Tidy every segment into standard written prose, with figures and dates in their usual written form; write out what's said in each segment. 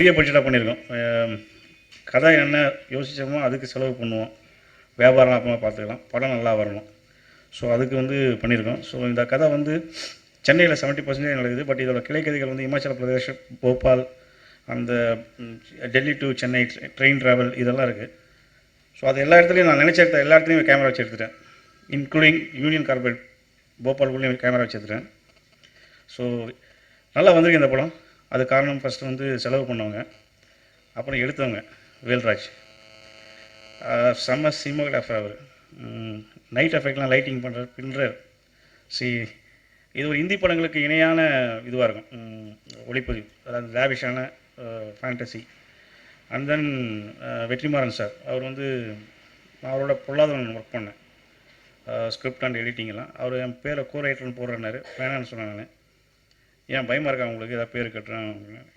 பெரிய பட்ஜெட்டாக பண்ணியிருக்கோம். கதை என்ன யோசித்தோமோ அதுக்கு செலவு பண்ணுவோம். வியாபாரம் அப்புறமா பார்த்துக்கலாம், படம் நல்லா வரணும். ஸோ அதுக்கு வந்து பண்ணியிருக்கோம். ஸோ இந்த கதை வந்து சென்னையில் 70% நடக்குது. பட் இதோட கிளைக்கதைகள் வந்து இமாச்சல பிரதேஷ், போபால், அந்த Delhi to Chennai train travel இதெல்லாம் இருக்குது. ஸோ அது எல்லா இடத்துலையும் நான் நினச்ச இடத்த எல்லா இடத்துலையும் கேமரா வச்சு எடுத்துட்டேன். இன்க்ளூடிங் யூனியன் கார்பரேட் போபால்குள்ளேயும் கேமரா வச்சு எடுத்துட்டேன். ஸோ நல்லா வந்திருக்கு இந்த படம். அது காரணம் ஃபஸ்ட்டு வந்து செலவு பண்ணவங்க, அப்புறம் எடுத்தவங்க வேல்ராஜ். செம்ம சினிமோகிராஃபர் அவர். நைட் எஃபெக்ட்லாம் லைட்டிங் பின்னர் இது ஒரு இந்தி படங்களுக்கு இணையான இதுவாக இருக்கும் ஒளிப்பதிவு. அதாவது லேவிஷான fantasy. And then Vetrimaaran sir, அவர் வந்து நான் அவரோட பொருளாதாரம் ஒர்க் பண்ணேன், ஸ்கிரிப்ட் அண்ட் எடிட்டிங்கெல்லாம். அவர் என் பேரை கோ ரைட்டர்னு போடுறேன்னாரு. வேணான்னு சொன்னேன் நான். ஏன் பயமாக இருக்கா உங்களுக்கு ஏதாவது பேர் கட்டுறேன்?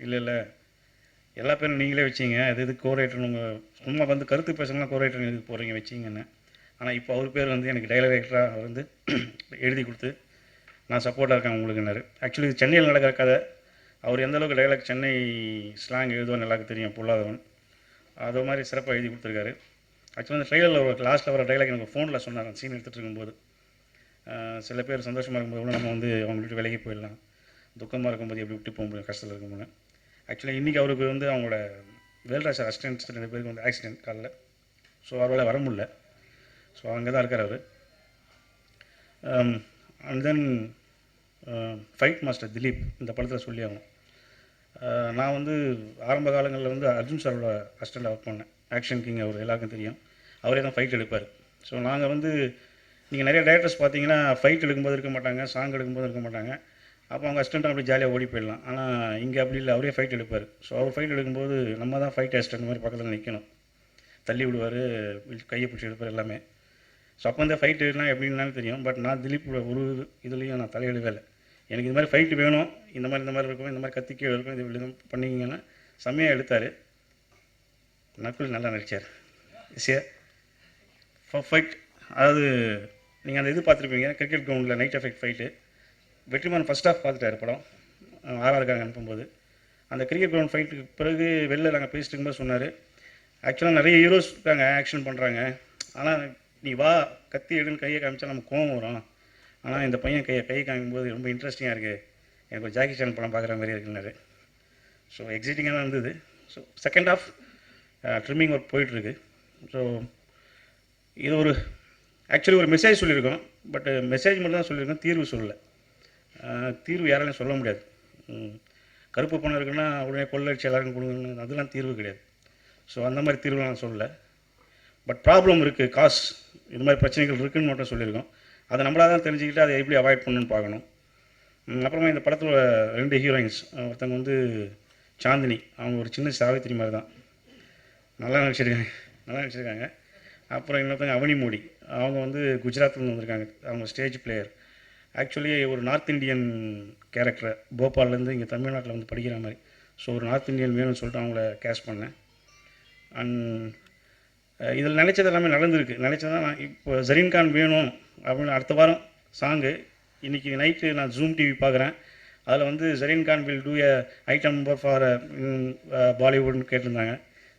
இல்லை இல்லை, எல்லா பேரும் நீங்களே வச்சிங்க, அது கோ ரைட்டர்னு உங்கள் சும்மா வந்து கருத்து பேசலாம் கோ ரைட்டர்னு எதுக்கு போடுறீங்க வச்சிங்கன்னு. ஆனால் இப்போ அவர் பேர் வந்து எனக்கு டைலாக் ரைட்டராக வந்து எழுதி கொடுத்து நான் சப்போர்ட்டாக இருக்கேன் உங்களுக்குன்னாரு. ஆக்சுவலி இது சென்னையில் நடக்கிற கதை. அவர் எந்தளவுக்கு டைலாக் சென்னை ஸ்லாங் எழுதுவான்னு எல்லாருக்கும் தெரியும், பொல்லாதவன். அது மாதிரி சிறப்பாக எழுதி கொடுத்துருக்காரு. ஆக்சுவலாக அந்த ட்ரெயிலரில் ஒரு லாஸ்ட்டில் வர டைலாக் எனக்கு ஃபோனில் சொன்னார் சீன் எடுத்துகிட்டு இருக்கும்போது. சில பேர் சந்தோஷமாக இருக்கும்போது கூட நம்ம வந்து அவங்க விட்டு விலகி போயிடலாம், துக்கமாக இருக்கும்போது எப்படி விட்டு போக முடியும் கஷ்டத்தில் இருக்கும்போது. ஆக்சுவலாக இன்றைக்கி அவருக்கு வந்து அவங்களோட வேல்ராஜ் அசிஸ்டன்ட்ஸ் 2 பேருக்கு வந்து ஆக்சிடென்ட் காலில். ஸோ அவரால் வர முடியல. ஸோ அங்கே தான் இருக்கார் அவர். And then fight master Dilip இந்த படத்தில் சொல்லி ஆகணும். நான் வந்து ஆரம்ப காலங்களில் வந்து அர்ஜுன் சாரோட அசிஸ்டண்ட்டாக ஒர்க் பண்ணேன். ஆக்ஷன் கிங் அவர் எல்லாருக்கும் தெரியும். அவரே தான் ஃபைட் எடுப்பார். ஸோ நாங்கள் வந்து நீங்கள் நிறைய டேரக்டர்ஸ் பார்த்தீங்கன்னா ஃபைட் எடுக்கும்போது இருக்க மாட்டாங்க, சாங் எடுக்கும்போது இருக்க மாட்டாங்க. அப்போ அவங்க அசிஸ்டண்ட்டாக அப்படி ஜாலியாக ஓடி போயிடலாம். ஆனால் இங்கே அப்படி இல்லை, அவரே ஃபைட் எடுப்பார். ஸோ அவர் ஃபைட் எடுக்கும்போது நம்ம தான் ஃபைட் அசிஸ்டன்ட் மாதிரி பக்கத்தில் நிற்கணும். தள்ளி விடுவார், கையை பிடிச்சி எடுப்பார் எல்லாமே. ஸோ அப்போ வந்து ஃபைட்டுலாம் எப்படின்னாலும் தெரியும். பட் நான் திலீப்போட ஒரு இதுலேயும் நான் தலையிடவே இல்லை. எனக்கு இது மாதிரி ஃபைட்டு வேணும், இந்த மாதிரி இருக்கும், இந்த மாதிரி கத்திக்கே இருக்கும், இது இப்படி பண்ணிங்கன்னா செம்மையாக எடுத்தார். நக்குல் நல்லா நடித்தார். ஃபைட் அதாவது நீங்கள் அந்த இது பார்த்துருப்பீங்க, கிரிக்கெட் கிரவுண்டில் night effect fight. Vetrimaaran first half பார்த்துட்டாரு படம் ஆர்ஆருக்காக அனுப்பும்போது. அந்த கிரிக்கெட் கிரவுண்ட் ஃபைட்டுக்கு பிறகு வெளில நாங்கள் பேசிட்டு இருக்கும்போது சொன்னார், ஆக்சுவலாக நிறைய ஹீரோஸ் இருக்காங்க ஆக்ஷன் பண்ணுறாங்க, ஆனால் நீ வா கத்தி எடுன்னு கையை காமிச்சா நமக்கு கோவம் வரும். ஆனால் இந்த பையன் கையை காமிக்கும்போது ரொம்ப இன்ட்ரெஸ்டிங்காக இருக்குது, எனக்கு ஒரு ஜாக்கி சான் படம் பார்க்குற மாதிரி இருக்குன்னாரு. ஸோ எக்ஸைட்டிங்காக தான் இருந்தது. So second of trimming work போயிட்டுருக்கு. ஸோ இது ஒரு ஆக்சுவலி ஒரு மெசேஜ் சொல்லியிருக்கோம். பட் மெசேஜ் மட்டும் தான் சொல்லியிருக்கோம், தீர்வு சொல்லலை. தீர்வு யாராலையும் சொல்ல முடியாது. கருப்பு பணம் இருக்குன்னா உடனே கொள்ளடிச்சு எல்லாருக்கும் கொடுங்கன்னு அதெல்லாம் தீர்வு கிடையாது. ஸோ அந்த மாதிரி தீர்வு நான் சொல்லலை. பட் ப்ராப்ளம் இருக்குது, காசு இது மாதிரி பிரச்சனைகள் இருக்குதுன்னு மட்டும் சொல்லியிருக்கோம். அதை நம்மளாக தான் தெரிஞ்சுக்கிட்டு அதை எப்படி அவாய்ட் பண்ணணுன்னு பார்க்கணும். அப்புறமா இந்த படத்தில் 2 ஹீரோயின்ஸ், ஒருத்தவங்க வந்து சாந்தினி, அவங்க ஒரு சின்ன சாவித்திரி மாதிரி தான், நல்லா நடிச்சிருக்காங்க. அப்புறம் இன்னொருத்தவங்க அவனி மோடி, அவங்க வந்து குஜராத்லேருந்து வந்திருக்காங்க. அவங்க ஸ்டேஜ் பிளேயர். ஆக்சுவலி ஒரு நார்த் இண்டியன் கேரக்டர், போபால்லேருந்து இங்கே தமிழ்நாட்டில் வந்து படிக்கிற மாதிரி. ஸோ ஒரு நார்த் இண்டியன் வேணும்னு சொல்லிட்டு அவங்கள கேஸ்ட் பண்ணேன். அண்ட் இதில் நினச்சது எல்லாமே நடந்திருக்கு. நினச்சதான் நான் இப்போ ஜரீன் கான் வேணும் அப்படின்னு அடுத்த வாரம் சாங்கு. இன்றைக்கி நைட்டு நான் ஜூம் டிவி பார்க்குறேன். அதில் வந்து Zareen Khan will do a item number for பாலிவுட்னு கேட்டிருந்தாங்க.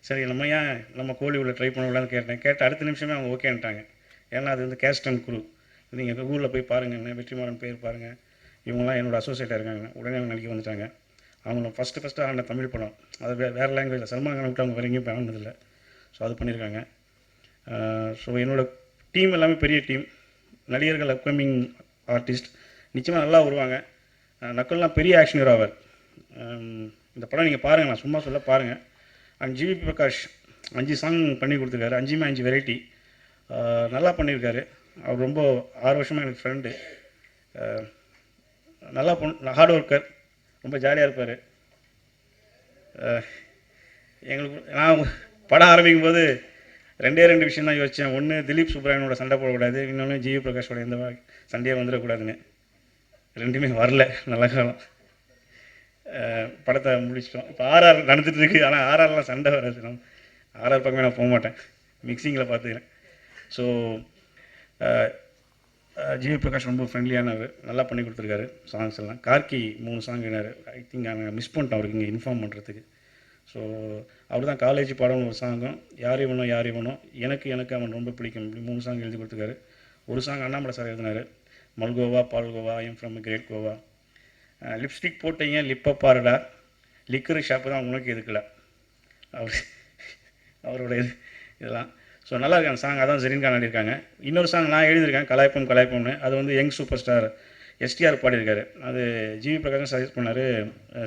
சரி நம்ம கோலிவுட்டில் ட்ரை பண்ணலான்னு கேட்ட அடுத்த நிமிஷமே அவங்க ஓகேன்ட்டாங்க. ஏன்னா அது வந்து கேஸ்ட் அண்ட் குரூ. நீங்கள் கூகுளில் போய் பாருங்கள், வெற்றிமாறன் பேர் பாருங்கள், இவங்களாம் என்னோடய அசோசியேட்டாக இருக்காங்க. உடனே அவங்க நடிக்க வந்துட்டாங்க. அவங்க ஃபஸ்ட்டு ஆன தமிழ் படம், அது வேறு லாங்குவேஜில் சல்மான் கான் விட்டு அவங்க வேறு எங்கேயும் ஆனதில்லை. ஸோ அது பண்ணியிருக்காங்க. ஸோ என்னோடய டீம் எல்லாமே பெரிய டீம். நடிகர்கள், அப்கமிங் ஆர்டிஸ்ட் நிச்சயமாக நல்லா வருவாங்க. நக்கல்லாம் பெரிய ஆக்ஷன் ஹீரோ அவர். இந்த படம் நீங்கள் பாருங்கள், நான் சும்மா சொல்ல பாருங்கள். அண்ட் ஜிவி பிரகாஷ் 5 சாங் பண்ணி கொடுத்துருக்காரு. 5மே 5 வெரைட்டி நல்லா பண்ணியிருக்காரு. அவர் ரொம்ப 6 வருஷமாக எனக்கு ஃப்ரெண்டு. நல்லா ஹார்ட் ஒர்க்கர், ரொம்ப ஜாலியாக இருப்பார். எங்களுக்கு நான் படம் ஆரம்பிக்கும் போது 2 விஷயம் தான் யோசித்தேன். ஒன்று, திலீப் சுப்ராயனோட சண்டை போடக்கூடாது. இன்னொன்று, ஜிவி பிரகாஷோட எந்த சண்டையே வந்துடக்கூடாதுன்னு. 2மே வரல. நல்ல காலம். படத்தை முடிச்சிட்டோம். இப்போ ஆர்ஆர் நடந்துகிட்ருக்கு. ஆனால் ஆர்ஆர்லாம் சண்டை வராது. ஆர்ஆர் பக்கமே நான் போக மாட்டேன், மிக்சிங்கில் பார்த்துக்கிறேன். ஸோ ஜிவி பிரகாஷ் ரொம்ப ஃப்ரெண்ட்லியானவர், நல்லா பண்ணி கொடுத்துருக்காரு. சாங்ஸ் எல்லாம் கார்கி 3 சாங் ஐ திங்க் நாங்கள் மிஸ் பண்ணிட்டோம் அவருக்கு இங்கே இன்ஃபார்ம் பண்ணுறதுக்கு. ஸோ அவர் தான் காலேஜ் பாடம்னு ஒரு சாங்கும், யார் இவனோ யார் இவனோ, எனக்கு எனக்கு அவன் ரொம்ப பிடிக்கும், இப்படி 3 சாங் எழுதி கொடுத்துருக்காரு. ஒரு சாங் அண்ணாமலை சார் எழுதினார், மல்கோவா பால்கோவா I'm from great Goa. Lipstick போட்டீங்க லிப்பை பாருடா, லிக்கரு ஷாப்பு தான் உங்களுக்கு எதுக்கல, அவர் அவரோட இதெல்லாம். ஸோ நல்லா இருக்கு அந்த சாங். அதான் ஜெரின் கான் ஆடிருக்காங்க. இன்னொரு சாங் நான் எழுதியிருக்கேன், கலாய்ப்பம் கலாய்ப்பம்னு. அது வந்து யங் சூப்பர் ஸ்டார் எஸ்டிஆர் பாடியிருக்காரு. அது ஜிவி பிரகாஷ் சஜஸ்ட் பண்ணார்,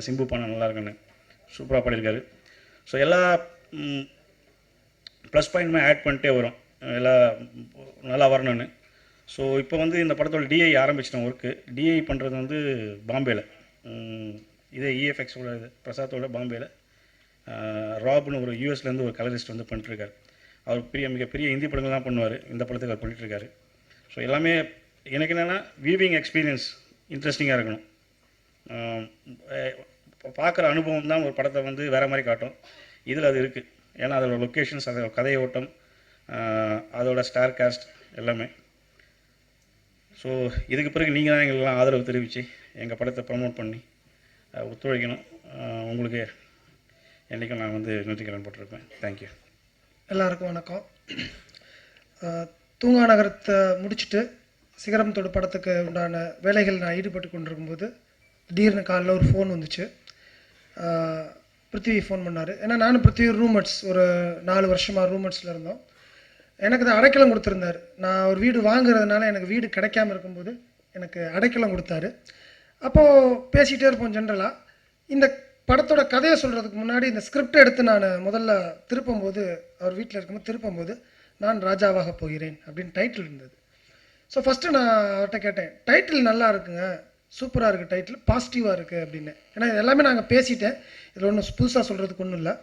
சிம்பு பானா நல்லா இருக்குன்னு, சூப்பராக பாடியிருக்காரு. ஸோ எல்லா ப்ளஸ் பாயிண்ட்டுமே ஆட் பண்ணிட்டே வரும், எல்லாம் நல்லா வரணும்னு. ஸோ இப்போ வந்து இந்த படத்தோட டிஐ ஆரம்பிச்சிட்டோம் ஒர்க்கு. டிஐ பண்ணுறது வந்து பாம்பேயில், இதே இஎஃப்எக்ஸோட இது பிரசாத்தோட பாம்பேயில் ராப்னு ஒரு யூஎஸ்லேருந்து ஒரு கலரிஸ்ட் வந்து பண்ணிட்டுருக்காரு. அவர் மிகப்பெரிய இந்தி படங்கள் தான் பண்ணுவார், இந்த படத்துக்கு அவர் பண்ணிகிட்ருக்காரு. ஸோ எல்லாமே எனக்கு என்னென்னா வியூவிங் எக்ஸ்பீரியன்ஸ் இன்ட்ரெஸ்டிங்காக இருக்கணும். பார்க்குற அனுபவம் தான் ஒரு படத்தை வந்து வேறு மாதிரி காட்டும். இதில் அது இருக்குது. ஏன்னா அதோட லொக்கேஷன்ஸ், அதோட கதை ஓட்டம், அதோட ஸ்டார் காஸ்ட் எல்லாமே. ஸோ இதுக்கு பிறகு நீங்கள் தான் எங்களுக்கெல்லாம் ஆதரவு தெரிவித்து எங்கள் படத்தை ப்ரமோட் பண்ணி ஒத்துழைக்கணும். உங்களுக்கு என்றைக்கும் நான் வந்து நன்றிக்கடன் போட்டிருப்பேன். தேங்க்யூ. எல்லாருக்கும் வணக்கம். தூங்கா நகரத்தை முடிச்சுட்டு சிகரம் தொடு படத்துக்கு உண்டான வேலைகள் நான் ஈடுபட்டு கொண்டிருக்கும்போது திடீர்னு காலையில் ஒரு ஃபோன் வந்துச்சு. பிருத்திவி ஃபோன் பண்ணார். ஏன்னா நானும் பிருத்திவி ரூம்மேட்ஸ், ஒரு 4 வருஷமாக ரூம்மேட்ஸில் இருந்தோம். எனக்கு தான் அடைக்கலம் கொடுத்துருந்தார். நான் ஒரு வீடு வாங்குறதுனால எனக்கு வீடு கிடைக்காம இருக்கும்போது எனக்கு அடைக்கலம் கொடுத்தாரு. அப்போது பேசிகிட்டே இருப்போம் ஜென்ரலாக. இந்த படத்தோட கதையை சொல்கிறதுக்கு முன்னாடி இந்த ஸ்கிரிப்டை எடுத்து நான் முதல்ல திருப்பும்போது, அவர் வீட்டில் இருக்கும்போது திருப்பும்போது, நான் ராஜாவாக போகிறேன் அப்படின்னு டைட்டில் இருந்தது. ஸோ ஃபஸ்ட்டு நான் அவர்கிட்ட கேட்டேன், டைட்டில் நல்லா இருக்குங்க, சூப்பராக இருக்குது டைட்டில், பாசிட்டிவாக இருக்குது அப்படின்னு. ஏன்னா இது எல்லாமே நாங்கள் பேசிட்டேன், இதில் ஒன்றும் புதுசாக சொல்கிறதுக்கு ஒன்றும் இல்லை.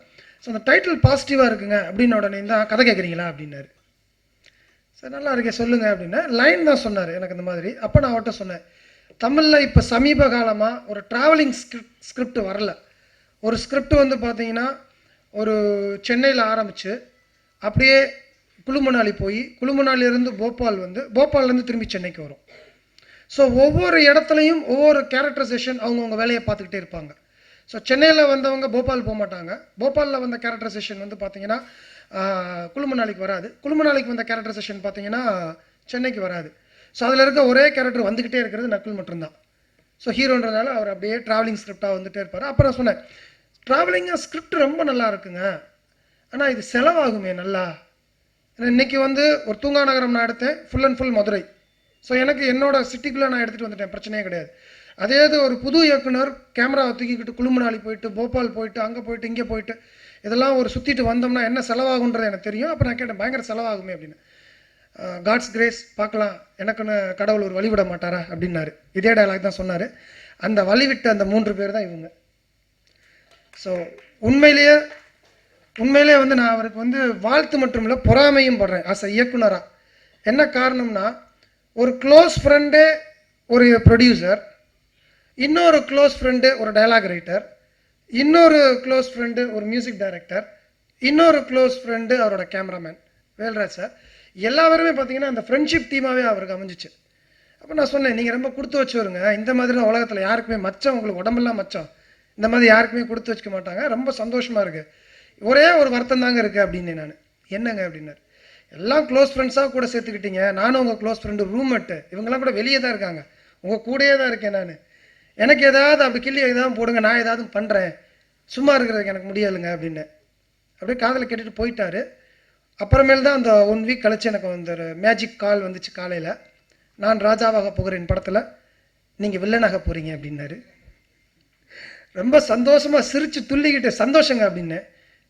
ஸோ அந்த டைட்டில் பாசிட்டிவாக இருக்குங்க அப்படின்னு உடனே தான் கதை கேட்குறீங்களா அப்படின்னாரு. சார் நல்லா இருக்கே சொல்லுங்கள் அப்படின்னா, லைன் தான் சொன்னார் எனக்கு இந்த மாதிரி. அப்போ நான் அவர்கிட்ட சொன்னேன், தமிழில் இப்போ சமீப காலமாக ஒரு ட்ராவலிங் ஸ்கிரிப்ட் வரல. ஒரு ஸ்கிரிப்ட் வந்து பார்த்தீங்கன்னா ஒரு சென்னையில் ஆரம்பித்து அப்படியே குளுமணாலி போய் குளுமணாலியிலேருந்து போபால் வந்து போபால்லேருந்து திரும்பி சென்னைக்கு வரும். ஸோ ஒவ்வொரு இடத்துலையும் ஒவ்வொரு கேரக்டரைசேஷன் அவங்கவுங்க வேலையை பார்த்துக்கிட்டே இருப்பாங்க. ஸோ சென்னையில் வந்தவங்க போபால் போக மாட்டாங்க. போபாலில் வந்த கேரக்டரைசேஷன் வந்து பார்த்தீங்கன்னா குளுமணாலிக்கு வராது. குளுமணாலிக்கு வந்த கேரக்டரைசேஷன் பார்த்தீங்கன்னா சென்னைக்கு வராது. ஸோ அதில் இருக்க ஒரே கேரக்டர் வந்துக்கிட்டே இருக்கிறது நக்குல் மட்டும்தான். ஸோ ஹீரோன்றதுனால அவர் அப்படியே ட்ராவலிங் ஸ்கிரிப்டாக வந்துகிட்டே இருப்பார். அப்புறம் சொன்னேன், ட்ராவலிங்காக ஸ்கிரிப்ட் ரொம்ப நல்லா இருக்குங்க, ஆனால் இது செலவாகுமே நல்லா. ஏன்னா இன்றைக்கி வந்து ஒரு தூங்கா நகரம் நான் எடுத்தேன், full and full Madurai. So எனக்கு என்னோட சிட்டிக்குள்ளே நான் எடுத்துகிட்டு வந்துட்டேன், பிரச்சனையே கிடையாது. அதே இது ஒரு புது இயக்குனர் கேமராவை தூக்கிக்கிட்டு குளுமணாலி போயிட்டு போபால் போயிட்டு அங்கே போயிட்டு இங்கே போயிட்டு இதெல்லாம் ஒரு சுற்றிட்டு வந்தோம்னா என்ன செலவாகுன்றது எனக்கு தெரியும். அப்போ நான் கேட்டேன், பயங்கர செலவாகுமே அப்படின்னு. காட்ஸ் கிரேஸ் பார்க்கலாம், எனக்குன்னு கடவுள் ஒரு வழிவிட மாட்டாரா அப்படின்னாரு. இதே டயலாக் தான் சொன்னார். அந்த வழிவிட்ட அந்த 3 பேர் தான் இவங்க. ஸோ உண்மையிலேயே வந்து நான் அவருக்கு வந்து வாழ்த்து மட்டும் இல்லை, பொறாமையும் படுறேன் ஆஸ் அ இயக்குனராக. என்ன காரணம்னா, ஒரு க்ளோஸ் ஃப்ரெண்டு ஒரு ப்ரொடியூசர், இன்னொரு க்ளோஸ் ஃப்ரெண்டு ஒரு டயலாக் ரைட்டர், இன்னொரு க்ளோஸ் ஃப்ரெண்டு ஒரு மியூசிக் டைரக்டர், இன்னொரு க்ளோஸ் ஃப்ரெண்டு அவரோட கேமராமேன் வேல்ராஜ் சார். எல்லாருமே பார்த்தீங்கன்னா அந்த ஃப்ரெண்ட்ஷிப் டீமாகவே அவருக்கு அமைஞ்சிச்சு. அப்போ நான் சொன்னேன், நீங்கள் ரொம்ப கொடுத்து வச்சுருங்க, இந்த மாதிரிலாம் உலகத்தில் யாருக்குமே மச்சம், உங்களுக்கு உடம்பெல்லாம் மச்சம், இந்த மாதிரி யாருக்குமே கொடுத்து வச்சுக்க மாட்டாங்க, ரொம்ப சந்தோஷமாக இருக்குது. ஒரே ஒரு வருத்தம் தாங்க இருக்குது அப்படின்னு. நான் என்னங்க அப்படின்னாரு. எல்லாம் க்ளோஸ் ஃப்ரெண்ட்ஸாக கூட சேர்த்துக்கிட்டீங்க, நானும் உங்கள் க்ளோஸ் ஃப்ரெண்டு ரூம்மேட்டு, இவங்கெல்லாம் கூட வெளியே தான் இருக்காங்க, உங்கள் கூடயே தான் இருக்கேன் நான். எனக்கு ஏதாவது அப்படி கிள்ளி எதாவது போடுங்க, நான் ஏதாவது பண்ணுறேன், சும்மா இருக்கிறதுக்கு எனக்கு முடியலைங்க அப்படின்னு அப்படியே காதில் கேட்டுட்டு போயிட்டாரு. அப்புறமேல் தான் அந்த 1 வீக் கழிச்சு எனக்கு வந்து ஒரு மேஜிக் கால் வந்துச்சு காலையில். நான் ராஜாவாக போகிறேன் படத்தில் நீங்கள் வில்லனாக போகிறீங்க அப்படின்னாரு. ரொம்ப சந்தோஷமாக சிரித்து துள்ளிக்கிட்டு சந்தோஷங்க அப்படின்னு.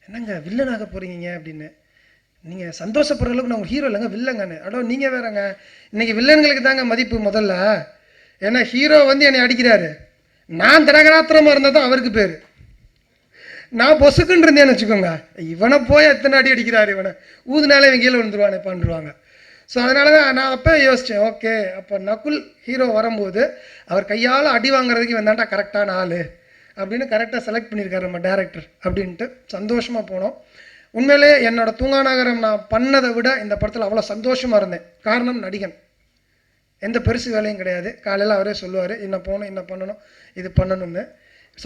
என்னங்க வில்லனாக போகிறீங்க அப்படின்னு. நீங்கள் சந்தோஷப்படுற அளவுக்கு நான் உங்கள் ஹீரோ இல்லைங்க, வில்லங்கன்னு. அடோ நீங்கள் வேறங்க, இன்றைக்கி வில்லன்களுக்கு தாங்க மதிப்பு முதல்ல. ஏன்னா ஹீரோ வந்து என்னை அடிக்கிறாரு, நான் திடகராத்திரமாக இருந்தால் தான் அவருக்கு பேர். நான் பொசுக்குன்னு இருந்தேன்னு வச்சுக்கோங்க, இவனை போய் எத்தனை அடி அடிக்கிறாரு, இவனை ஊதுனாலே இவன் கீழே விழுந்துருவானே பண்ணுருவாங்க. ஸோ அதனால தான் நான் அப்போ யோசித்தேன், ஓகே அப்போ நகுல் ஹீரோ வரும்போது அவர் கையால் அடி வாங்குறதுக்கு இவன் தாண்டா கரெக்டான ஆள் அப்படின்னு கரெக்டாக செலக்ட் பண்ணியிருக்காரு நம்ம டேரக்டர் அப்படின்ட்டு சந்தோஷமாக போனோம். உண்மையிலே என்னோட தூங்கா நகரம் நான் பண்ணதை விட இந்த படத்தில் அவ்வளோ சந்தோஷமாக இருந்தேன். காரணம் நடிகன், எந்த பெருசு வேலையும் கிடையாது. காலையில் அவரே சொல்லுவார், இன்ன போகணும், இன்ன பண்ணணும், இது பண்ணணும்னு.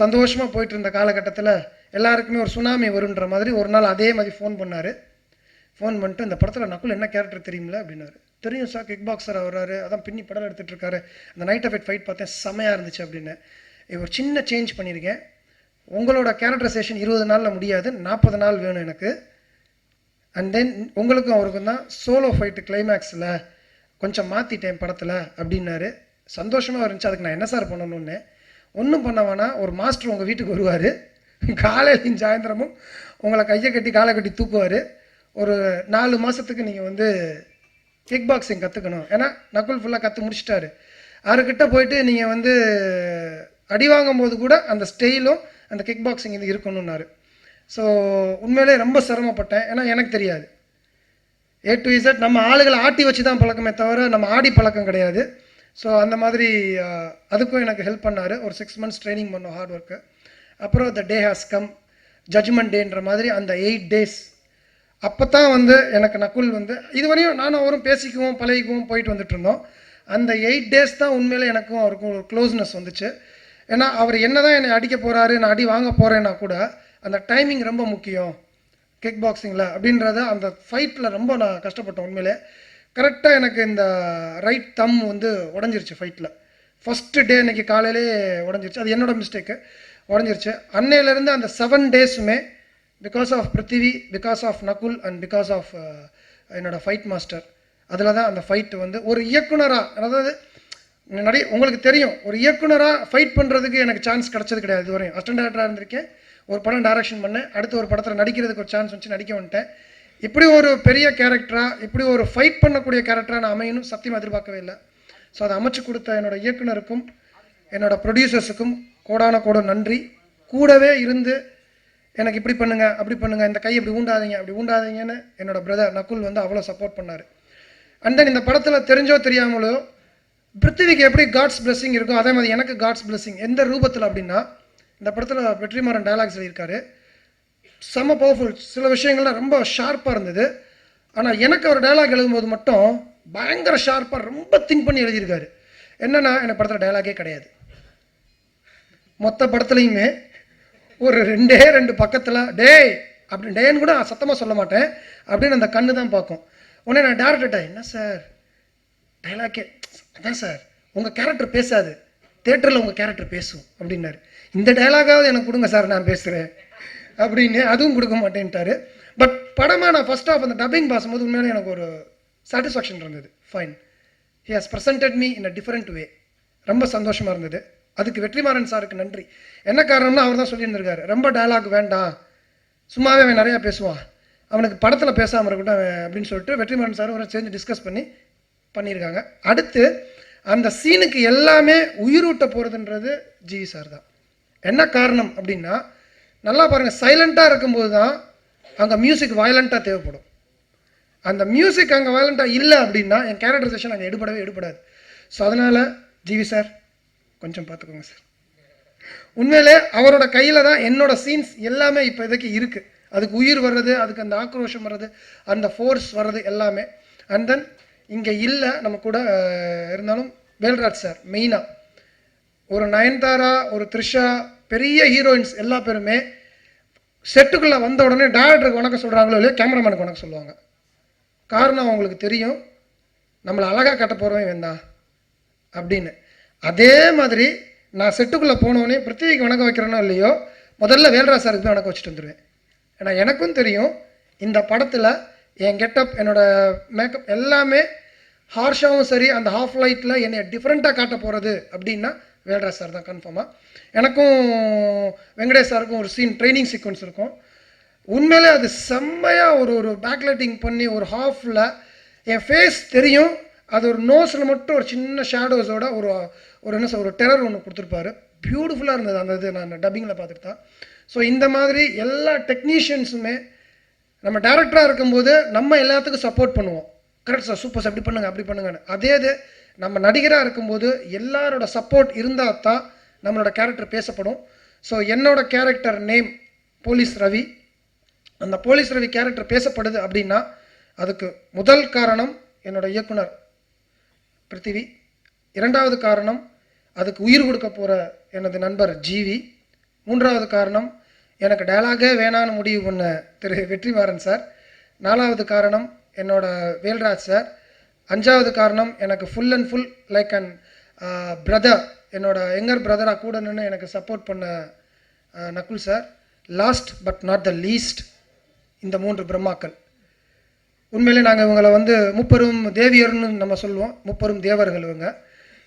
சந்தோஷமாக போயிட்டு இருந்த காலகட்டத்தில் எல்லாருக்குமே ஒரு சுனாமி வருன்ற மாதிரி ஒரு நாள் அதே மாதிரி ஃபோன் பண்ணார். ஃபோன் பண்ணிட்டு, இந்த படத்தில் நக்குல் என்ன கேரக்டர் தெரியுமில்ல அப்படின்னாரு. தெரியும் சார், கிக் பாக்ஸர் வர்றாரு, அதான் பின்னி படம் எடுத்துகிட்டு இருக்காரு, அந்த நைட் ஆஃப் ஃபைட் பார்த்தேன், செமையாக இருந்துச்சு அப்படின்னு. ஒரு சின்ன சேஞ்ச் பண்ணியிருக்கேன், உங்களோட கேரக்டரைசேஷன் 20 நாளில் முடியாது, 40 நாள் வேணும் எனக்கு. அண்ட் தென் உங்களுக்கும் அவருக்கும் தான் சோலோ ஃபைட்டு கிளைமேக்ஸில் கொஞ்சம் மாற்றிட்டேன் படத்தில் அப்படின்னாரு. சந்தோஷமாக இருந்துச்சு. அதுக்கு நான் என்ன சார் பண்ணணும்னு, ஒன்றும் பண்ண வேணாம், ஒரு மாஸ்டர் உங்கள் வீட்டுக்கு வருவார், காலையிலையும் சாயந்தரமும் உங்களை கையை கட்டி காலை கட்டி தூக்குவார். ஒரு 4 மாதத்துக்கு நீங்கள் வந்து கிக் பாக்ஸிங் கற்றுக்கணும். ஏன்னா நக்குல் ஃபுல்லாக கற்று முடிச்சிட்டாரு. அவர்கிட்ட போயிட்டு நீங்கள் வந்து அடி வாங்கும் போது கூட அந்த ஸ்டைலும் அந்த கிக் பாக்ஸிங் இது இருக்கணும்னாரு. ஸோ உண்மையிலே ரொம்ப சிரமப்பட்டேன். ஏன்னா எனக்கு தெரியாது, A to Z நம்ம ஆளுகளை ஆட்டி வச்சு தான் பழக்கமே தவிர நம்ம ஆடி பழக்கம் கிடையாது. ஸோ அந்த மாதிரி அதுக்கும் எனக்கு ஹெல்ப் பண்ணார். ஒரு 6 months ட்ரைனிங் பண்ணோம், ஹார்ட் ஒர்க்கு. அப்புறம் த டே ஹாஸ் கம், ஜட்ஜ்மெண்ட் டேன்ற மாதிரி அந்த 8 days அப்போ தான் வந்து எனக்கு நக்குல் வந்து இதுவரையும் நானும் அவரும் பேசிக்குவோம் பழகிக்குவோம் போயிட்டு வந்துட்டு இருந்தோம். அந்த 8 days தான் உண்மையிலே எனக்கும் அவருக்கும் ஒரு க்ளோஸ்னஸ் வந்துச்சு. ஏன்னா அவர் என்ன தான் என்னை அடிக்க போகிறாரு, நான் அடி வாங்க போகிறேன்னா கூட அந்த டைமிங் ரொம்ப முக்கியம் கிக் பாக்ஸிங்கில் அப்படின்றத அந்த ஃபைட்டில் ரொம்ப நான் கஷ்டப்பட்டேன் உண்மையிலே. கரெக்டாக எனக்கு இந்த ரைட் தம் வந்து உடஞ்சிருச்சு ஃபைட்டில். ஃபஸ்ட்டு டே அன்றைக்கி காலையிலே உடஞ்சிருச்சு, அது என்னோடய மிஸ்டேக்கு, உடஞ்சிருச்சு. அன்னையிலேருந்து அந்த 7 days because of Prithvi, because of Nakul and because of என்னோடய ஃபைட் மாஸ்டர். அதில் தான் அந்த ஃபைட்டு வந்து ஒரு இயக்குனராக, அதாவது நிறைய உங்களுக்கு தெரியும், ஒரு இயக்குனராக ஃபைட் பண்ணுறதுக்கு எனக்கு சான்ஸ் கிடச்சது கிடையாது இதுவரையும். அசிஸ்டன்ட் டைரக்டராக இருந்திருக்கேன், ஒரு படம் டைரக்ஷன் பண்ணேன், அடுத்து ஒரு படத்தில் நடிக்கிறதுக்கு ஒரு சான்ஸ் வந்துச்சு, நடிக்க வந்துட்டேன். இப்படி ஒரு பெரிய கேரக்டராக, இப்படி ஒரு ஃபைட் பண்ணக்கூடிய கேரக்டராக நான் அமையணும் சத்தியமாக எதிர்பார்க்கவே இல்லை. ஸோ அதை அமைச்சு கொடுத்த என்னோட இயக்குனருக்கும் என்னோட ப்ரொடியூசர்ஸுக்கும் கோடான கோட நன்றி. கூடவே இருந்து எனக்கு இப்படி பண்ணுங்கள் அப்படி பண்ணுங்கள், இந்த கை இப்படி ஊண்டாதீங்க அப்படி ஊண்டாதீங்கன்னு என்னோட பிரதர் நக்குல் வந்து அவ்வளோ சப்போர்ட் பண்ணார். அண்ட் தென் இந்த படத்தில் தெரிஞ்சோ தெரியாமலோ பிருத்திவிக்கு எப்படி காட்ஸ் பிளெஸிங் இருக்கோ அதே மாதிரி எனக்கு காட்ஸ் பிளெஸிங். எந்த ரூபத்தில் அப்படின்னா, இந்த படத்தில் வெற்றிமாறன் டயலாக்ஸ் எழுதியிருக்காரு, செம்ம பவர்ஃபுல். சில விஷயங்கள்லாம் ரொம்ப ஷார்ப்பாக இருந்தது. ஆனால் எனக்கு அவர் டயலாக் எழுதும்போது மட்டும் பயங்கர ஷார்ப்பாக ரொம்ப திங்க் பண்ணி எழுதியிருக்காரு. என்னென்னா, எனக்கு படத்தில் டயலாகே கிடையாது. மொத்த படத்துலையுமே ஒரு 2 பக்கத்தில் டேய் அப்படின்னு டேன்னு கூட சத்தமாக சொல்ல மாட்டேன், அப்படின்னு அந்த கண்ணு தான் பார்க்கும். உடனே நான் டேரக்டர்கிட்ட, என்ன சார் டைலாக்கே அதான் சார், உங்கள் கேரக்டர் பேசாது, தேட்டரில் உங்கள் கேரக்டர் பேசும் அப்படின்னாரு. இந்த டைலாகாவது எனக்கு கொடுங்க சார், நான் பேசுகிறேன் அப்படின்னு. அதுவும் கொடுக்க மாட்டேன்ட்டாரு. பட் படமாக நான் ஃபர்ஸ்ட் ஆஃப் அந்த டப்பிங் பேசும்போது உண்மையிலே எனக்கு ஒரு சாட்டிஸ்ஃபேக்ஷன் இருந்தது. Fine, he has presented me in a different way. ரொம்ப சந்தோஷமாக இருந்தது. அதுக்கு வெற்றிமாறன் சாருக்கு நன்றி. என்ன காரணம்னா, அவர் தான் சொல்லியிருந்திருக்காரு, ரொம்ப டயலாக் வேண்டாம், சும்மாவே அவன் நிறையா பேசுவான், அவனுக்கு படத்தில் பேசாமல் இருக்கட்டும் அப்படின்னு சொல்லிட்டு வெற்றிமாறன் சார் அவரை சேர்ந்து டிஸ்கஸ் பண்ணியிருக்காங்க. அடுத்து அந்த சீனுக்கு எல்லாமே உயிரூட்ட போகிறதுன்றது ஜிவி சார் தான். என்ன காரணம் அப்படின்னா, நல்லா பாருங்கள், சைலண்ட்டாக இருக்கும்போது தான் அங்கே மியூசிக் வயலண்ட்டாக தேவைப்படும். அந்த மியூசிக் அங்கே வயலண்ட்டாக இல்லை அப்படின்னா என் கேரக்டரைசேஷன் அங்கே எடுபடாது. ஸோ அதனால் ஜிவி சார் கொஞ்சம் பார்த்துக்கோங்க சார். உண்மையிலே அவரோட கையில் தான் என்னோட சீன்ஸ் எல்லாமே இப்போ இதுக்கு இருக்குது. அதுக்கு உயிர் வர்றது, அதுக்கு அந்த ஆக்ரோஷம் வர்றது, அந்த ஃபோர்ஸ் வர்றது எல்லாமே. அண்ட் தென் இங்கே இல்லை நம்ம கூட இருந்தாலும் வேல்ராஜ் சார் மெயினாக, ஒரு நயன்தாரா, ஒரு த்ரிஷா, பெரிய ஹீரோயின்ஸ் எல்லா பேருமே செட்டுக்குள்ளே வந்த உடனே டேரக்டருக்கு வணக்கம் சொல்கிறாங்களோ இல்லையோ கேமராமேனுக்கு வணக்கம் சொல்லுவாங்க. காரணம் அவங்களுக்கு தெரியும் நம்மளை அழகாக கட்ட போகிறவன் வேண்டாம் அப்படின்னு. அதே மாதிரி நான் செட்டுக்குள்ளே போனோடனே பிருத்திவிக்கு வணக்கம் வைக்கிறேனோ இல்லையோ, முதல்ல வேல்ராஜ் சாருக்கு போய் வணக்கம் வச்சுட்டு வந்துடுவேன். ஏன்னா எனக்கும் தெரியும் இந்த படத்தில் என் கெட்டப், என்னோடய மேக்கப் எல்லாமே ஹார்ஷாகவும் சரி, அந்த ஹாஃப் லைட்டில் என்னை டிஃப்ரெண்ட்டாக காட்ட போகிறது அப்படின்னா வேல்ராஜ் சார் தான் கன்ஃபார்மாக. எனக்கும் வெங்கடேஷ் சாருக்கும் ஒரு சீன் ட்ரைனிங் சீக்வன்ஸ் இருக்கும். உண்மையிலே அது செம்மையாக ஒரு பேக்லைட்டிங் பண்ணி ஒரு ஹாஃபில் என் ஃபேஸ் தெரியும், அது ஒரு நோஸில் மட்டும் ஒரு சின்ன ஷேடோஸோட ஒரு என்ன சார் ஒரு டெரர் ஒன்று கொடுத்துருப்பாரு. பியூட்டிஃபுல்லாக இருந்தது அந்த இது, நான் டப்பிங்கில் பார்த்துட்டு தான். ஸோ இந்த மாதிரி எல்லா டெக்னீஷியன்ஸுமே நம்ம டேரக்டராக இருக்கும்போது நம்ம எல்லாத்துக்கும் சப்போர்ட் பண்ணுவோம், கரெக்ட் சார், சூப்பர் சார், இப்படி பண்ணுங்க அப்படி பண்ணுங்கன்னு. அதே இது நம்ம நடிகராக இருக்கும்போது எல்லாரோட சப்போர்ட் இருந்தால் தான் நம்மளோட கேரக்டர் பேசப்படும். ஸோ என்னோட கேரக்டர் நேம் போலீஸ் ரவி. அந்த போலீஸ் ரவி கேரக்டர் பேசப்படுது அப்படின்னா அதுக்கு முதல் காரணம் என்னோட இயக்குனர் பிருத்திவி. இரண்டாவது காரணம் அதுக்கு உயிர் கொடுக்க போகிற எனது நண்பர் ஜிவி. மூன்றாவது காரணம் எனக்கு டயலாகே வேணான்னு முடிவு பண்ண திரு வெற்றிமாறன் சார். நாலாவது காரணம் என்னோட வேல்ராஜ் சார். அஞ்சாவது காரணம் எனக்கு full and full like and brother, என்னோட யங்கர் பிரதராக கூட நின்று எனக்கு சப்போர்ட் பண்ண Nakul sir. Last but not the least இந்த 3 பிரம்மாக்கள். உண்மையிலே நாங்கள் இவங்களை வந்து முப்பெரும் தேவியர்னு நம்ம சொல்லுவோம், முப்பெரும் தேவர்கள்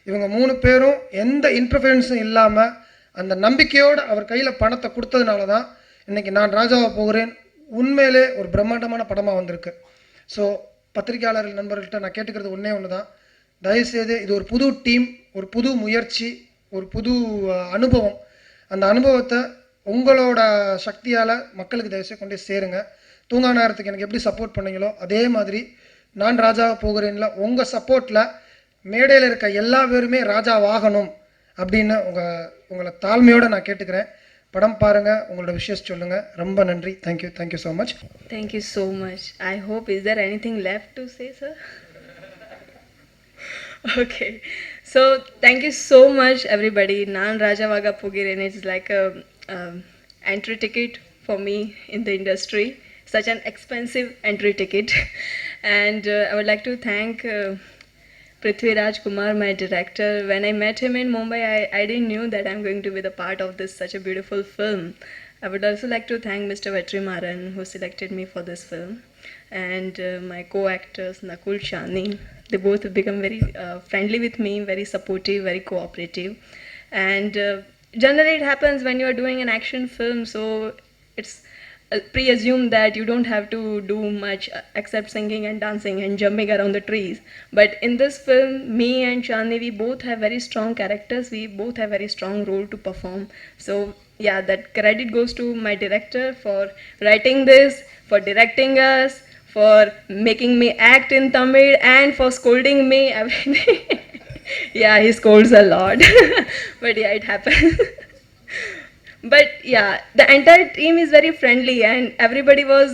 இவங்க 3 பேரும் எந்த இன்டர்ஃபரன்ஸும் இல்லாமல் அந்த நம்பிக்கையோடு அவர் கையில் பணத்தை கொடுத்ததுனால தான் இன்றைக்கி நான் ராஜாவாக போகிறேன் உண்மையிலே ஒரு பிரம்மாண்டமான படமாக வந்திருக்கு. ஸோ பத்திரிகையாளர்கள் நண்பர்கள்ட்ட நான் கேட்டுக்கிறது ஒன்று தான், தயவுசெய்து இது ஒரு புது டீம், ஒரு புது முயற்சி, ஒரு புது அனுபவம். அந்த அனுபவத்தை உங்களோட சக்தியால் மக்களுக்கு தயவுசெய்து கொண்டு சேருங்க. தூங்கா நேரத்துக்கு எனக்கு எப்படி சப்போர்ட் பண்ணீங்களோ அதே மாதிரி நான் ராஜாவாக போகிறேன்ல உங்கள் சப்போர்ட்டில் மேடையில் இருக்க எல்லா பேருமே ராஜாவாகணும் அப்படின்னு உங்களை தாழ்மையோடு நான் கேட்டுக்கிறேன். படம் பாருங்கள், உங்களோட விஷயம் சொல்லுங்கள். ரொம்ப நன்றி. Thank you, thank you so much. Thank you so much. I hope, is there anything left to say, sir? Okay. So, thank you so much, everybody. Naan Rajavaga Pogiren is like a entry ticket for me in the industry. Such an expensive entry ticket. And I would like to thank Prithviraj Kumar, my director. When I met him in Mumbai, I didn't knew that I'm going to be the part of this such a beautiful film. I would also like to thank Mr. Vetrimaran who selected me for this film, and my co-actors Nakul, Shani. They both have become very friendly with me, very supportive, very cooperative. And generally it happens when you are doing an action film, so it's pre-assumed that you don't have to do much except singing and dancing and jumping around the trees. But in this film, me and Chandni, we both have very strong characters. We both have very strong role to perform. So yeah, that credit goes to my director for writing this, for directing us, for making me act in Tamil, and for scolding me every day. Yeah, he scolds a lot. But yeah, it happens. But yeah, the entire team is very friendly and everybody was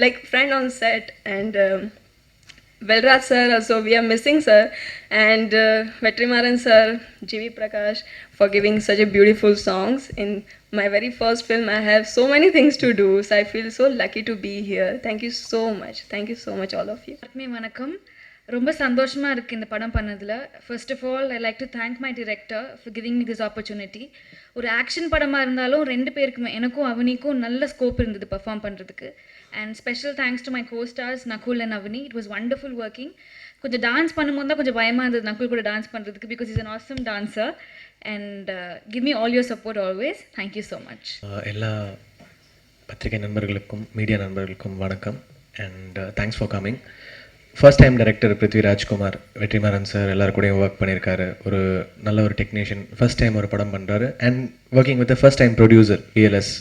like friend on set. And Velraj sir also, we are missing sir, and Vetrimaran sir, G.V. Prakash, for giving such a beautiful songs. In my very first film, I have so many things to do, so I feel so lucky to be here. Thank you so much. Thank you so much, all of you. வணக்கம். ரொம்ப சந்தோஷமாக இருக்குது இந்த படம் பண்ணதில். First of all I like to thank my director for giving me this opportunity. ஒரு action படமாக இருந்தாலும் 2 பேருக்குமே, எனக்கும் அவனிக்கும் நல்ல ஸ்கோப் இருந்தது பர்ஃபார்ம் பண்ணுறதுக்கு. And special thanks to my go stars Nakul and Avani. It was wonderful working. கொஞ்சம் டான்ஸ் பண்ணும்போது தான் கொஞ்சம் பயமாக இருந்தது நகுல் கூட டான்ஸ் பண்ணுறதுக்கு, because is an awesome dancer. And give me all your support always. Thank you so much. எல்லா பத்திரிகை நண்பர்களுக்கும் மீடியா நண்பர்களுக்கும் வணக்கம். And thanks for coming. First time director Prithviraj Kumar, Vetrimaaran sir எல்லாரும் கூடயும் ஒர்க் பண்ணியிருக்காரு. ஒரு நல்ல ஒரு டெக்னீஷியன், ஃபர்ஸ்ட் டைம் ஒரு படம் பண்ணுறாரு. And working with first time producer BLS.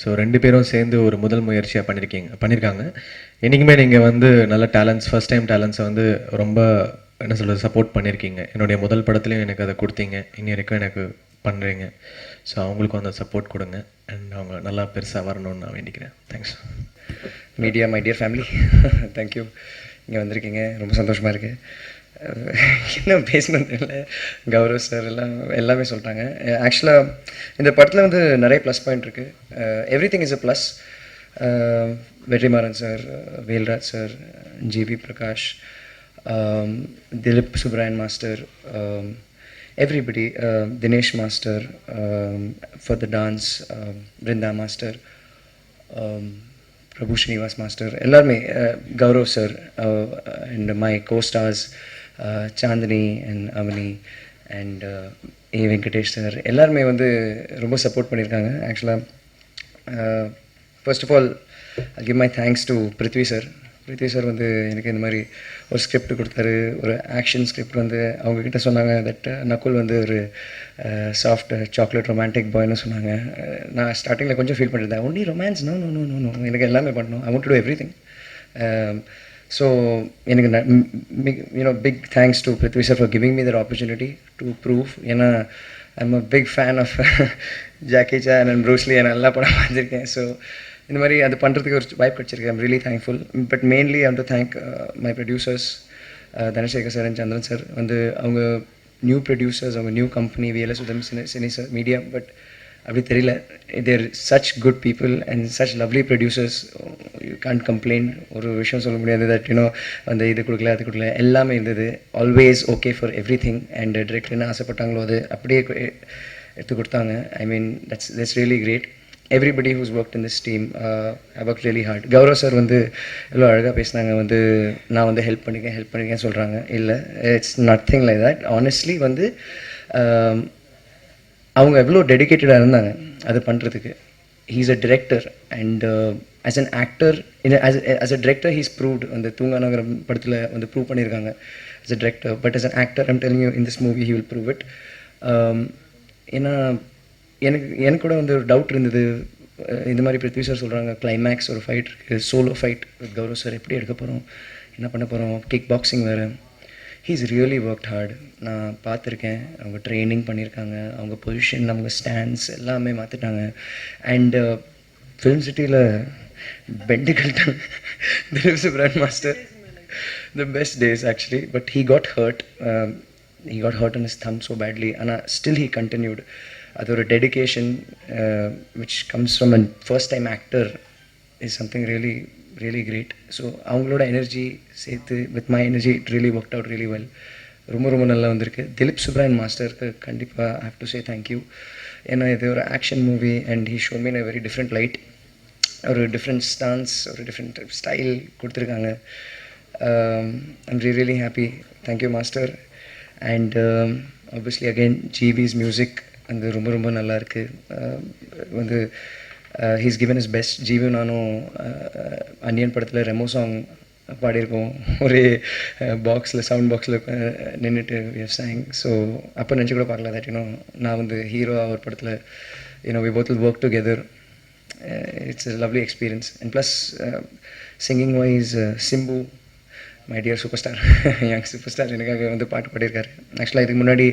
So 2 பேரும் சேர்ந்து ஒரு முதல் முயற்சியாக பண்ணியிருக்காங்க. என்றைக்குமே நீங்கள் வந்து நல்ல டேலண்ட்ஸ், ஃபர்ஸ்ட் டைம் டேலண்ட்ஸை வந்து ரொம்ப என்ன சொல்கிறது சப்போர்ட் பண்ணியிருக்கீங்க. என்னுடைய முதல் படத்துலையும் எனக்கு அதை கொடுத்தீங்க, இன்னி வரைக்கும் எனக்கு பண்ணுறீங்க. ஸோ அவங்களுக்கும் அந்த சப்போர்ட் கொடுங்க. அண்ட் அவங்க நல்லா பெருசாக வரணும்னு நான் வேண்டிக்கிறேன். Thanks. Media, my dear family, thank you. இங்கே வந்திருக்கீங்க, ரொம்ப சந்தோஷமாக இருக்குது. என்ன பேசணும் தெரியல. கௌரவ் சார் எல்லாமே சொல்லிட்டாங்க. ஆக்சுவலாக இந்த படத்தில் வந்து நிறைய ப்ளஸ் பாயிண்ட் இருக்குது. Everything is a plus. Vetrimaaran sir, Velraj sir, GV Prakash, Dilip Subbarayan master, everybody, Dinesh master, for the dance, Brinda master, Prabhu Srinivas master, எல்லாருமே, Gaurav sir, and my co-stars, Chandni and Avani and A. Venkatesh sir, எல்லாருமே வந்து ரொம்ப support பண்ணியிருக்காங்க. ஆக்சுவலாக first of all I'll give my thanks to Prithvi sir. Prithvi sir வந்து எனக்கு இந்த மாதிரி ஒரு ஸ்கிரிப்ட் கொடுத்தாரு, ஒரு ஆக்ஷன் ஸ்கிரிப்ட் வந்து அவங்கக்கிட்ட சொன்னாங்க தட் நகுல் வந்து ஒரு சாஃப்ட் சாக்லேட் ரொமான்டிக் பாய்னு சொன்னாங்க. நான் ஸ்டார்டிங்கில் கொஞ்சம் ஃபீல் பண்ணியிருந்தேன், only romance, no no no no no, எனக்கு எல்லாமே பண்ணணும், I want to do everything. So எனக்கு big thanks to Prithvi sir for giving me that opportunity to prove. ஏன்னா I'm a big fan of Jackie Chan and Bruce Lee, நான் எல்லா படம் பார்த்துருக்கேன். So இந்த மாதிரி அது பண்ணுறதுக்கு ஒரு வாய்ப்பு கிடச்சிருக்கு. I'm really thankful. But mainly I want to thank my producers Dhanasekar sir and Chandran sir. வந்து அவங்க நியூ ப்ரொடியூசர்ஸ், அவங்க new company VLS cine sir media. But அப்படி தெரியல. There such good people and such lovely producers. You can't complaint. ஒரு விஷயம் சொல்ல முடியாது that you know அந்த இது கொடுக்கல அது கொடுக்கல, எல்லாமே இருந்தது. Always okay for every thing. And director என்ன ஆசைப்பட்டாங்களோ அது அப்படியே எடுத்து கொடுத்தாங்க. ஐ மீன் that's really great. Everybody who's worked in this team, I worked really hard. Gaurav sir வந்து எவ்வளோ அழகாக பேசினாங்க. வந்து நான் வந்து ஹெல்ப் பண்ணிக்கேன் சொல்கிறாங்க. இல்லை, it's nothing like that. Honestly வந்து அவங்க எவ்வளோ டெடிக்கேட்டடாக இருந்தாங்க அது பண்ணுறதுக்கு. He's a director and as an actor as a director he's proved. அந்த தூங்கானங்கிற படத்தில் வந்து ப்ரூவ் பண்ணியிருக்காங்க as a director. But as an actor I'm telling you in this movie he will prove it. ஏன்னா எனக்கு கூட வந்து ஒரு டவுட் இருந்தது. இந்த மாதிரி பிருத்வி சார் சொல்கிறாங்க கிளைமேக்ஸ் ஒரு ஃபைட் இருக்குது, solo fight with Gaurav sir, எப்படி எடுக்க போகிறோம், என்ன பண்ண போகிறோம், கிக் பாக்ஸிங் வேறு. He's really worked hard. நான் பார்த்துருக்கேன். அவங்க ட்ரைனிங் பண்ணியிருக்காங்க, அவங்க பொசிஷன், அவங்க ஸ்டாண்ட்ஸ் எல்லாமே மாற்றிட்டாங்க. அண்ட் ஃபிலிம் சிட்டியில் பெண்டுகள் Dilip Subbarayan master the best days actually, but he got hurt. He got hurt on his thumb so badly, and still he continued. That was a dedication which comes from a first-time actor is something really, really great. So, avangaloda energy with my energy, it really worked out really well. ரொம்ப நல்லா வந்திருக்கு. திலீப் சுப்ராயன் மாஸ்டருக்கு கண்டிப்பாக I have to say thank you. ஏன்னா இது ஒரு action movie and he showed me in a very different light. ஒரு different stance, ஒரு டிஃப்ரெண்ட் ஸ்டைல் கொடுத்துருக்காங்க. I'm really happy. Thank you master. And obviously again GB's music and ரொம்ப நல்லா இருக்கு. வந்து he's given his best. GB நானும் அன்னியன் படத்தில் Remo song பாடியிருக்கோம். ஒரே பாக்ஸில் சவுண்ட் பாக்ஸில் நின்றுட்டு sang. ஸோ அப்போ நினச்சி கூட பார்க்கல தட் யூனோ நான் வந்து ஹீரோ ஒரு படத்தில் we both will work together. It's a lovely experience. And plus singing wise Simbu, my dear superstar, young superstar, எனக்காக வந்து பாட்டு பாடியிருக்காரு. ஆக்சுவலாக இதுக்கு முன்னாடி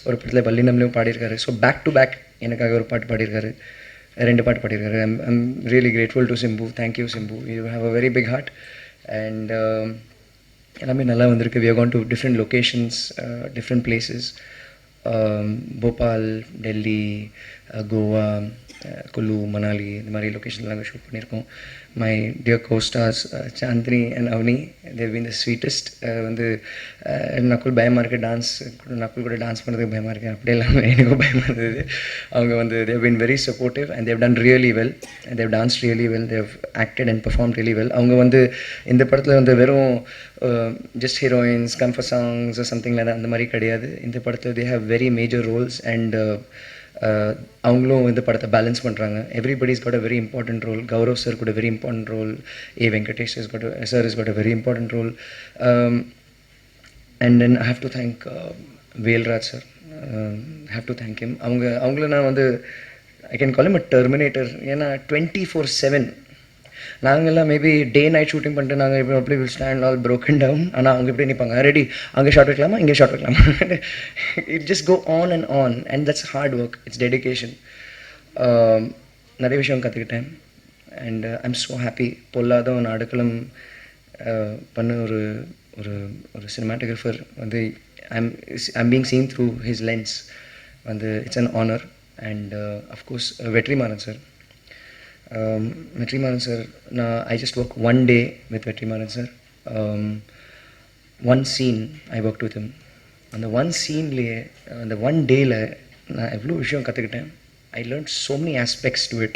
ஒரு படத்தில் பள்ளினம்லையும் பாடியிருக்காரு. ஸோ பேக் டு பேக் எனக்காக ஒரு பாட்டு பாடியிருக்காரு, 2 பாட்டு பாடியிருக்காரு. I'm really grateful to Simbu. Thank you Simbu, you have a very big heart. And எல்லாமே நல்லா வந்திருக்கு. We have gone to different locations, different places. Bhopal, Delhi, Goa, Kullu, Manali, இந்த மாதிரி லொக்கேஷன்லாம் நாங்கள் ஷூட் பண்ணியிருக்கோம். My dear costars Chandini and Avani, Dev been the sweetest. வந்து நக்குள் பயமாக இருக்குது, டான்ஸ் நக்குள் கூட டான்ஸ் பண்ணுறதுக்கு பயமாக இருக்குது, அப்படியெல்லாம் எனக்கும் பயமாக இருந்தது. அவங்க வந்து they've been very supportive and they've done really well. They've dance really well, they've acted and perform really well. அவங்க வந்து இந்த படத்தில் வந்து வெறும் just heroines comfort songs something like அந்த மாதிரி கிடையாது. இந்த படத்தில் they have very major roles and அவங்களும் இந்த படத்தை பேலன்ஸ் பண்ணுறாங்க. Everybody's got a very important role. Gaurav sir கூட very important role. Venkatesh sir is got a very important role. And then I have to thank Velraj sir. Have to thank him. அவங்கள நான் வந்து I can call him a terminator. ஏன்னா 24/7 நாங்கள்லாம் maybe டே night shooting பண்ணிட்டு நாங்கள் இப்போ அப்படி will stand all broken down. ஆனால் அவங்க எப்படி நிற்பாங்க, ரெடி அங்கே ஷார்ட் வைக்கலாமா இங்கே ஷார்ட் வைக்கலாமா. It just go on and that's hard work, it's dedication. நிறைய விஷயம் கற்றுக்கிட்டேன் அண்ட் ஐம் ஸோ ஹாப்பி. பொல்லாத நாடுகளும் பண்ண ஒரு ஒரு ஒரு சினிமாட்டோகிராஃபர் வந்து I'm being seen through his lens. வந்து it's an honour. And of course Vetrimaaran sir. Vetrimaaran sir, I just worked one day with Vetrimaaran sir. One scene I worked with him. அந்த one sceneலேயே அந்த one dayல நான் எவ்வளோ விஷயம் கற்றுக்கிட்டேன். I learned so many aspects to it.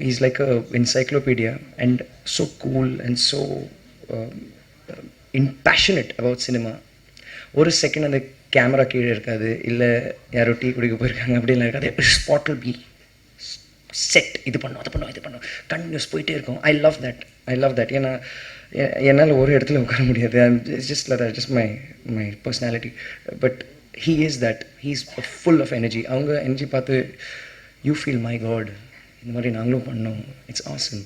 He's like a encyclopedia and so cool and so passionate about cinema. ஒரு second அந்த camera கீழே இருக்காது, இல்லை யாரோ டீ குடிக்க போயிருக்காங்க அப்படின்லாம் இருக்காது. ஸ்பாட்டில் பி செட், இது பண்ணோம் அது பண்ணோம் கண்டினியூஸ் போயிட்டே இருக்கும். I love that. ஏன்னா என்னால் ஒரு இடத்துல உட்கார முடியாது. It's just my personality. But he is that. He is full of energy. அவங்க எனர்ஜி பார்த்து யூ ஃபீல் மை காட், இந்த மாதிரி நாங்களும் பண்ணோம். It's awesome.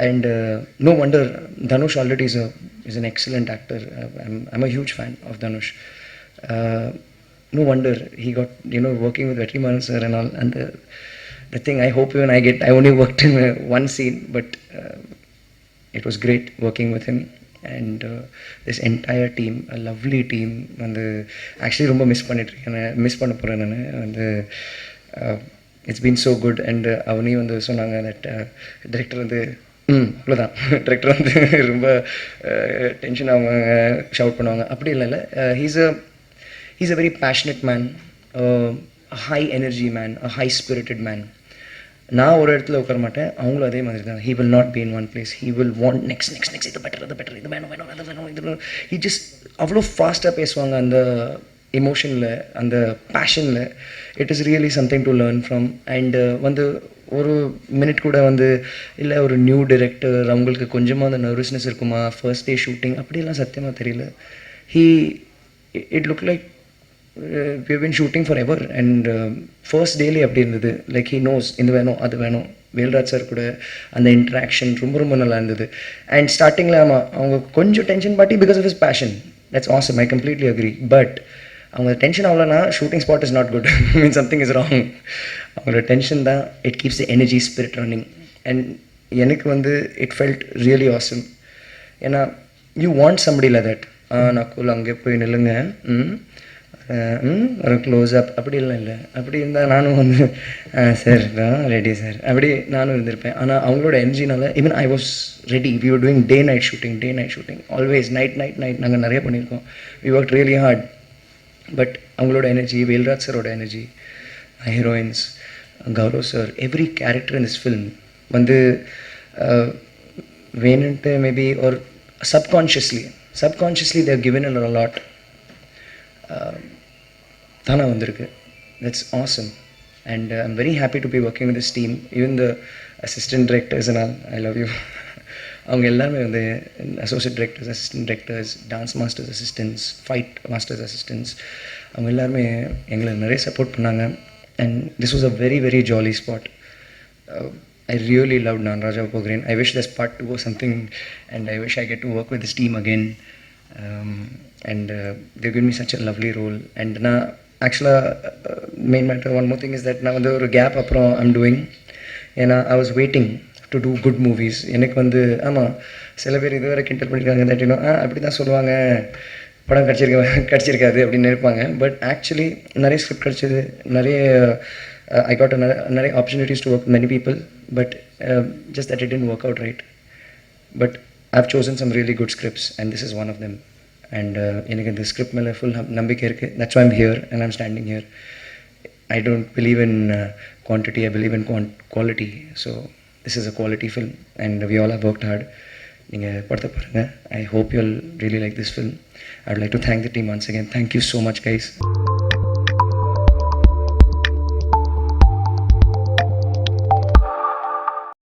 And no wonder Dhanush already is an excellent actor. I'm a huge fan of Dhanush. No wonder he got, working with Vetrimaran sir and all. And the thing I hope even I only worked in one scene, but it was great working with him and this entire team, a lovely team. And actually ரொம்ப miss பண்ண போகிறேன் நான். வந்து it's been so good. And அவனையும் வந்து சொன்னாங்க that director வந்து அவ்வளோதான் டிரெக்டர் வந்து ரொம்ப டென்ஷன் ஆவாங்க, ஷவுட் பண்ணுவாங்க, அப்படி இல்லை. He's a very passionate man, high energy man, a high spirited man. நான் ஒரு இடத்துல உட்கார மாட்டேன், அவங்களும் அதே மாதிரி தான். He will not be in one place, he will want next, இது பெட்டர், இது வேணும். ஹீ ஜஸ்ட் அவ்வளோ ஃபாஸ்ட்டாக பேசுவாங்க அந்த எமோஷனில், அந்த பேஷனில். It is really something to learn from. And வந்து ஒரு மினிட் கூட வந்து இல்லை ஒரு நியூ டைரக்டர் அவங்களுக்கு கொஞ்சமாக அந்த நர்வஸ்னஸ் இருக்குமா, ஃபர்ஸ்ட் டே ஷூட்டிங் அப்படியெல்லாம் சத்தியமாக தெரியல. It look like we've been shooting forever. And first daily அப்படி இருந்தது. லைக் ஹீ நோஸ் இது வேணும் அது வேணும். வேல்ராஜ் சார் கூட அந்த இன்ட்ராக்ஷன் ரொம்ப ரொம்ப நல்லா இருந்தது. அண்ட் ஸ்டார்டிங்கில் ஆமாம் அவங்க கொஞ்சம் டென்ஷன் பாட்டி because of his passion. That's awesome, I completely agree. But அவங்க டென்ஷன் ஆகலன்னா shooting spot is not good, mean something is wrong. அவங்களோட டென்ஷன் தான் it keeps the energy spirit running. And எனக்கு வந்து இட் ஃபெல்ட் ரியலி ஆசம். ஏன்னா you want somebody like that. நான் cool அங்கே போய் நில்லுங்க, ஒரு க்ளோஸ்அப் அப்படிலாம் இல்லை. அப்படி இருந்தால் நானும் வந்து சார் ரெடி சார் அப்படி நானும் இருந்திருப்பேன். ஆனால் அவங்களோட எனர்ஜினால even I was ready. We were doing day night shooting always. Night நாங்கள் நிறைய பண்ணியிருக்கோம். We work really hard. But அவங்களோட எனர்ஜி, வேல்ராஜ் சரோட energy, heroines, Gaurav sir, every character in this film வந்து வேணுன்ட்டு மேபி ஒரு subconsciously they're given a lot தானே வந்திருக்கு. That's awesome. And I'm very happy to be working with this team. Even the assistant directors and all, I love you. அவங்க எல்லாருமே வந்து associate directors, assistant directors, dance masters assistants, fight masters assistants, அவங்க எல்லாருமே எங்களை நிறைய support பண்ணாங்க. And this was a very very jolly spot. I really loved Naan Raja Pogren. I wish there's part 2 or something, and I wish I get to work with this team again. And they've given me such a lovely role. And na actually main matter, one more thing is that now the gap apro I'm doing, and I was waiting to do good movies. எனக்கு வந்து ஆமாம் சில பேர் இதுவரை கிண்டல் பண்ணியிருக்காங்க that you know அப்படி தான் சொல்லுவாங்க, படம் கிடச்சிருக்காது அப்படின்னு நினைப்பாங்க. பட் ஆக்சுவலி நிறைய ஸ்கிரிப்ட் கிடச்சிது, நிறைய I got நிறைய opportunities to work with many people, but just that it didn't work out right. But I've chosen some really good scripts, and this is one of them. And எனக்கு இந்த script மேலே full நம்பிக்கை இருக்குது. That's why I'm here and I'm standing here. I don't believe in quantity, I believe in quality. So this is a quality film, and we all have worked hard. நீங்கள் படத்தை பாருங்கள். I hope you'll really like this film. I would like to thank the team once again. Thank you so much, guys.